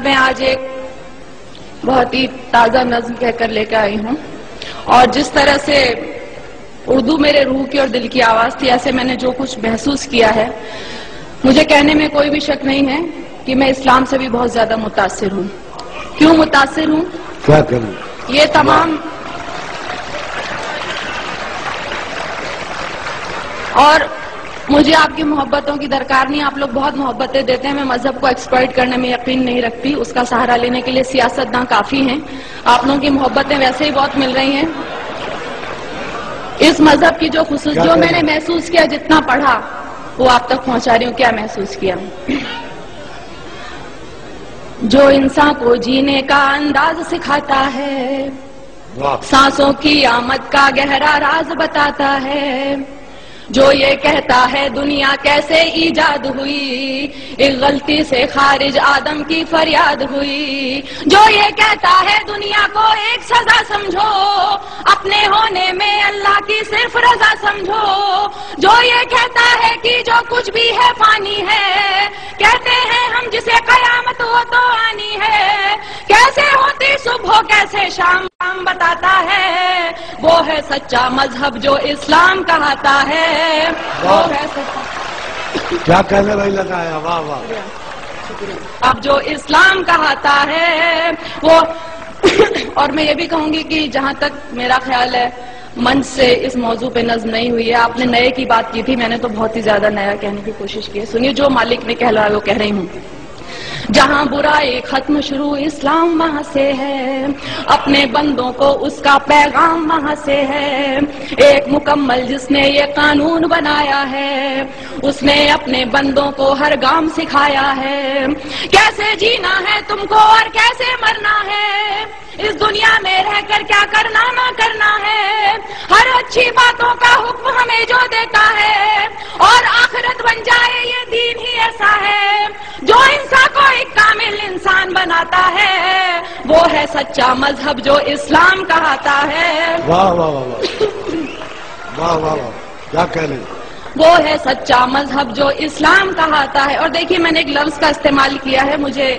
میں آج ایک بہت ہی تازہ نظم کہہ کر لے کے آئی ہوں، اور جس طرح سے اردو میرے روح کی اور دل کی آواز تھی، ایسے میں نے جو کچھ محسوس کیا ہے، مجھے کہنے میں کوئی بھی شک نہیں ہے کہ میں اسلام سے بھی بہت زیادہ متاثر ہوں۔ کیوں متاثر ہوں؟ کیا کروں؟ یہ تمام اور مجھے آپ کی محبتوں کی درکار نہیں، آپ لوگ بہت محبتیں دیتے ہیں، میں مذہب کو ایکسپلائٹ کرنے میں یقین نہیں رکھتی، اس کا سہارا لینے کے لیے سیاستداں کافی ہیں، آپ لوگوں کی محبتیں ویسے ہی بہت مل رہی ہیں۔ اس مذہب کی جو جو میں نے محسوس کیا، جتنا پڑھا وہ آپ تک پہنچا رہی ہوں۔ کیا محسوس کیا؟ جو انسان کو جینے کا انداز سکھاتا ہے، سانسوں کی آمد کا گہرا راز بتاتا ہے، جو یہ کہتا ہے دنیا کیسے ایجاد ہوئی، ایک غلطی سے خارج آدم کی فریاد ہوئی، جو یہ کہتا ہے دنیا کو ایک سزا سمجھو، اپنے ہونے میں اللہ کی صرف رضا سمجھو، جو یہ کہتا ہے کہ جو کچھ بھی ہے فانی ہے، کہتے ہیں ہم جسے قیامت ہو تو آنی ہے، کیسے ہوتی صبح کیسے شام بتاتا ہے، وہ ہے سچا مذہب جو اسلام کہاتا ہے، وہ ہے سچا۔ کیا کہنے بھائی لگایا، واہ واہ۔ اب جو اسلام کہاتا ہے وہ اور میں یہ بھی کہوں گی کہ جہاں تک میرا خیال ہے منچ سے اس موضوع پہ نظم نہیں ہوئی ہے، آپ نے نئے کی بات کی تھی، میں نے تو بہت ہی زیادہ نیا کہنے کی کوشش کی ہے۔ سنیے جو مالک نے کہلایا وہ کہہ رہی ہوں۔ جہاں برائی ختم شروع اسلام وہاں سے ہے، اپنے بندوں کو اس کا پیغام وہاں سے ہے، ایک مکمل جس نے یہ قانون بنایا ہے، اس نے اپنے بندوں کو ہر گام سکھایا ہے، کیسے جینا ہے تم کو اور کیسے مرنا ہے، اس دنیا میں رہ کر کیا کرنا نہ کرنا ہے، ہر اچھی باتوں کا حکم ہمیں جو دیتا ہے، اور آخرت بن جائے یہ دین ہی ایسا ہے جو انسان کو ایک کامل انسان بناتا ہے، وہ ہے سچا مذہب جو اسلام کہاتا ہے۔ واہ واہ واہ واہ واہ واہ، کیا کہہ رہے؟ وہ ہے سچا مذہب جو اسلام کہاتا ہے۔ اور دیکھیے میں نے ایک لفظ کا استعمال کیا ہے، مجھے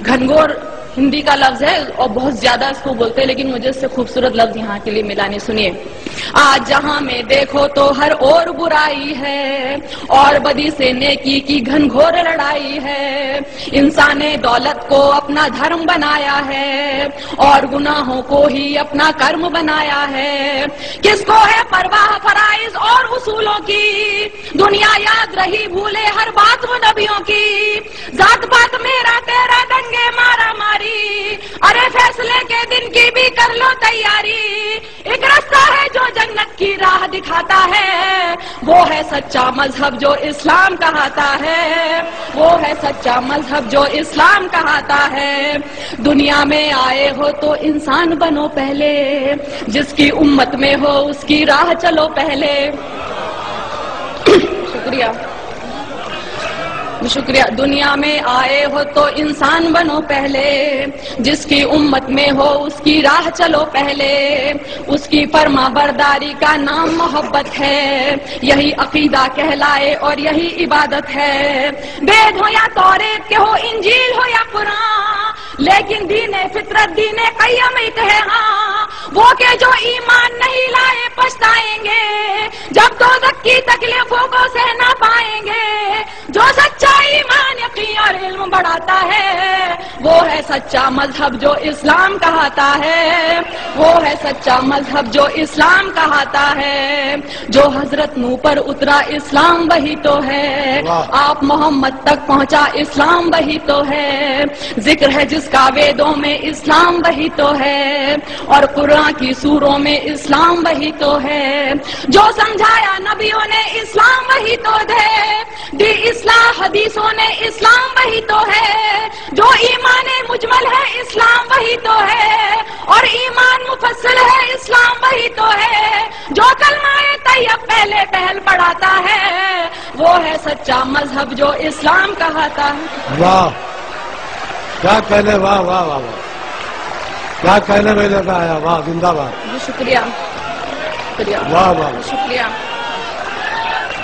گھنگور ہندی کا لفظ ہے اور بہت زیادہ اس کو بولتے ہیں، لیکن مجھے اس سے خوبصورت لفظ یہاں کے لیے ملا نہیں۔ سنیے، آج جہاں میں دیکھو تو ہر اور برائی ہے، اور بدی سے نیکی کی گھنگھور لڑائی ہے، انسان نے دولت کو اپنا دھرم بنایا ہے، اور گناہوں کو ہی اپنا کرم بنایا ہے، کس کو ہے پرواہ فرائض اور اصولوں کی، دنیا یاد رہی بھولے ہر بات وہ نبیوں کی، ذات پات میرا تیرا دنگے مارا ماری، ارے فیصلے کے دن کی بھی کر لو تیاری، ایک راستہ ہے جو جنت کی راہ دکھاتا ہے، وہ ہے سچا مذہب جو اسلام کہاتا ہے، وہ ہے سچا مذہب جو اسلام کہاتا ہے۔ دنیا میں آئے ہو تو انسان بنو پہلے، جس کی امت میں ہو اس کی راہ چلو پہلے۔ شکریہ۔ دنیا میں آئے ہو تو انسان بنو پہلے، جس کی امت میں ہو اس کی راہ چلو پہلے، اس کی فرما برداری کا نام محبت ہے، یہی عقیدہ کہلائے اور یہی عبادت ہے، وید ہو یا توریت کے ہو انجیل ہو یا قرآن، لیکن دین فطرت دین قیم ایک ہے ہاں، وہ کہ جو ایمان نہیں لائے پچھتائیں گے، جب دوزخ کی تکلیفوں کو سہ نہ پائیں گے، جو سچا ایمان یقین اور علم بڑھاتا ہے، وہ ہے سچا مذہب جو اسلام کہاتا ہے، وہ ہے سچا مذہب جو اسلام کہاتا ہے، جو حضرت نوح پر اترا اسلام وہی تو ہے، آپ محمد تک پہنچا اسلام وہی تو ہے، ذکر ہے جس کا ویدوں میں اسلام وہی تو ہے، اور قرآن کی سوروں میں اسلام وہی تو ہے، جو سمجھایا نبیوں نے اسلام وہی تو دی اصلاح حدیثوں نے اسلام وہی تو ہے، جو ایمان مجمل ہے اسلام وہی تو ہے، اور ایمان مفصل ہے اسلام وہی تو ہے، جو کلمہ طیب پہلے پہل پڑھاتا ہے، وہ ہے سچا مذہب جو اسلام کہاتا ہے۔ واہ، کیا کہنے، واہ واہ واہ واہ، کیا کہنے میں لگا آیا، واہ، زندہ باد۔ شکریہ، شکریہ، واہ واہ، شکریہ۔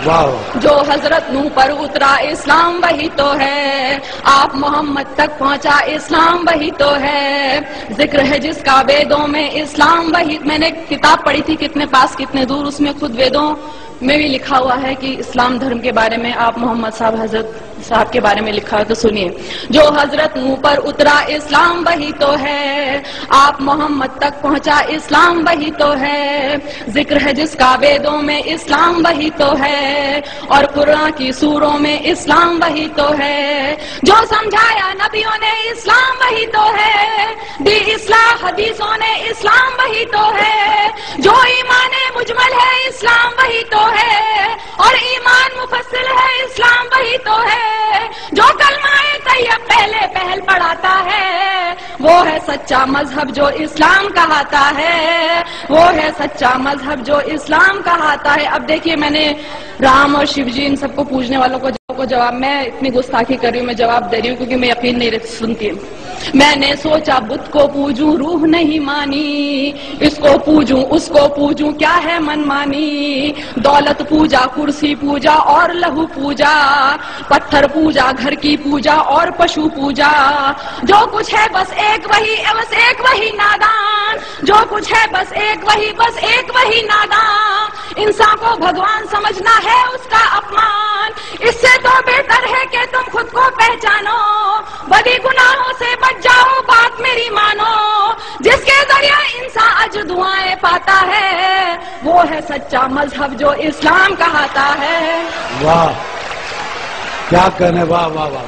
واہ جو حضرت نوح پر اترا اسلام وہی تو ہے، آپ محمد تک پہنچا اسلام وہی تو ہے، ذکر ہے جس کا ویدوں میں اسلام وہی. میں نے کتاب پڑھی تھی کتنے پاس کتنے دور، اس میں خود ویدوں میں بھی لکھا ہوا ہے کہ اسلام دھرم کے بارے میں آپ محمد صاحب حضرت صاحب کے بارے میں لکھا ہے. تو سنیے، جو حضرت نوح پر اترا اسلام وہی تو ہے، آپ محمد تک پہنچا اسلام وہی تو ہے، ذکر ہے جس کا ویدوں میں اسلام وہی تو ہے، اور قرآن کی سوروں میں اسلام وہی تو ہے، جو سمجھایا نبیوں نے اسلام وہی تو ہے، دی اصلاح حدیثوں نے اسلام وہی تو ہے، جو ایمان مجمل ہے اسلام وہی تو ہے، اور ایمان مفصل ہے اسلام وہی تو ہے، جو کلمہ طیب پہلے پہل پڑھاتا ہے، وہ ہے سچا مذہب جو اسلام کہاتا ہے، وہ ہے سچا مذہب جو اسلام کہاتا ہے. اب دیکھیے، میں نے رام اور شیو جی ان سب کو پوجنے والوں کو جواب، میں اتنی گستاخی کر رہی ہوں، میں جواب دے رہی ہوں کیونکہ میں یقین نہیں سنتی. میں نے سوچا بت کو پوجوں روح نہیں مانی، اس کو پوجوں اس کو پوجوں کیا ہے من مانی، دولت پوجا کرسی پوجا اور لہو پوجا، پتھر پوجا گھر کی پوجا اور پشو پوجا، جو کچھ ہے بس ایک وہی نادان، جو کچھ ہے بس ایک وہی نادان، انسان کو بھگوان سمجھنا ہے اس کا اپمان، اس سے تو بہتر ہے کہ تم خود کو پہچانو، بدی گناہوں سے بچ جاؤ بات میری مانو، جس کے ذریعے انسان اجر دعائیں پاتا ہے، وہ ہے سچا مذہب جو اسلام کہاتا ہے. واہ کیا کہنے، واہ واہ واہ،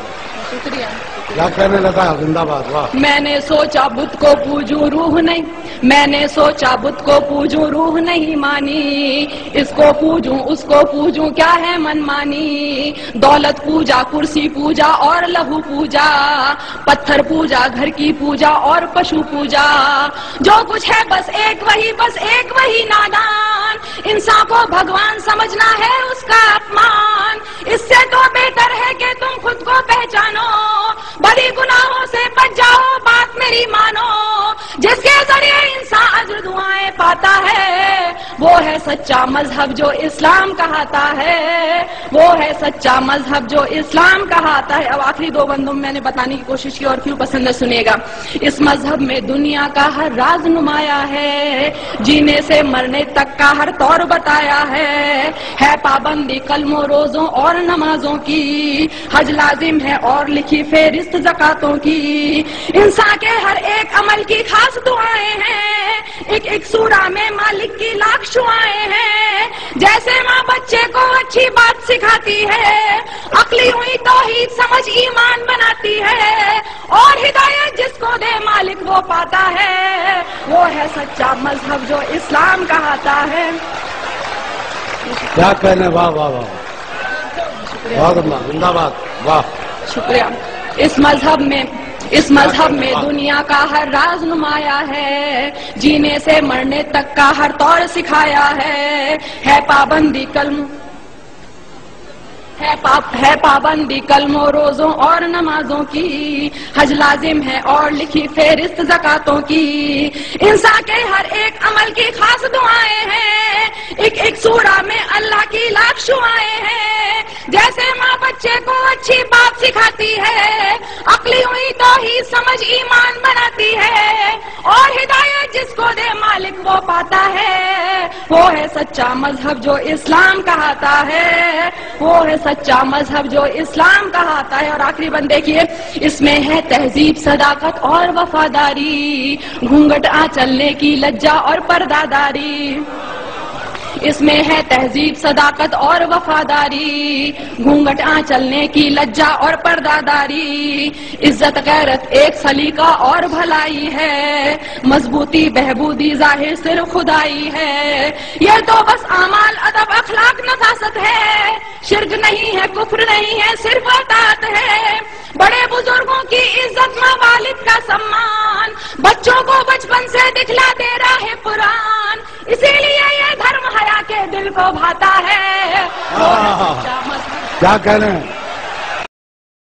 شکریہ. کیا کہنے لگا، زندہ باد. واہ. میں نے سوچا بت کو پوجوں روح نہیں، میں نے سوچا بت کو پوجوں روح نہیں مانی، اس کو پوجوں اس کو پوجوں کیا ہے من مانی، دولت پوجا کرسی پوجا اور لہو پوجا، پتھر پوجا گھر کی پوجا اور پشو پوجا، جو کچھ ہے بس ایک وہی نادان، انسان کو بھگوان سمجھنا ہے اس کا اپمان، اس سے تو بہتر ہے کہ تم خود کو پہچانو، بڑی گناہوں سے بچ جاؤ بات میری مانو، جس کے ذریعے انسان اجر دعائیں پاتا ہے، وہ ہے سچا مذہب جو اسلام کہاتا ہے، وہ ہے سچا مذہب جو اسلام کہاتا ہے. اب آخری دو بندوں میں نے بتانے کی کوشش کی اور کیوں پسند ہے سنیے گا. اس مذہب میں دنیا کا ہر راز نمایا ہے، جینے سے مرنے تک کا ہر طور بتایا ہے پابندی کلموں روزوں اور نمازوں کی، حج لازم ہے اور لکھی فہرست زکاتوں کی، انسان کے ہر ایک عمل کی خاص دعائیں ہیں، ایک سورہ میں مالک کی لاکھ شعائیں ہیں، جیسے ماں بچے کو اچھی بات سکھاتی ہے، عقلی ہوئی توحید سمجھ ایمان بناتی ہے، اور ہدایت جس کو دے مالک وہ پاتا ہے، وہ ہے سچا مذہب جو اسلام کہاتا ہے. کیا کہنے، واہ واہ واہ، بہت اللہ، زندہ باد. واہ شکریہ. اس مذہب میں دنیا کا ہر راز نمایا ہے، جینے سے مرنے تک کا ہر طور سکھایا ہے پابندی کلموں روزوں اور نمازوں کی، حج لازم ہے اور لکھی فہرست زکاتوں کی، انسان کے ہر ایک عمل کی خاص دعائیں ہیں، ایک سورہ میں اللہ کی لاکھ شعائیں ہیں، جیسے ماں بچے کو اچھی بات سکھاتی ہے، عقلی ہوئی توحید سمجھ ایمان بناتی ہے، اور ہدایت جس کو دے مالک وہ پاتا ہے، وہ ہے سچا مذہب جو اسلام کہاتا ہے، وہ ہے سچا مذہب جو اسلام کہاتا ہے. اور آخری بند دیکھیے، اس میں ہے تہذیب صداقت اور وفاداری، گھونگھٹ چلنے کی لجا اور پردہ داری، اس میں ہے تہذیب صداقت اور وفاداری، گھونگھٹ چلنے کی لجا اور پردہ داری، عزت غیرت ایک سلیقہ اور بھلائی ہے، مضبوطی بہبودی ظاہر صرف خدائی ہے، یہ تو بس اعمال ادب اخلاق نفاست ہے، شرک نہیں ہے کفر نہیں ہے صرف اطاعت ہے، بڑے بزرگوں کی عزت ماں والد کا سمان، بچوں کو بچپن سے دکھلا دے رہا ہے قرآن، اسی لیے یہ دھرم حیا کے دل کو بھاتا ہے. کیا کہنے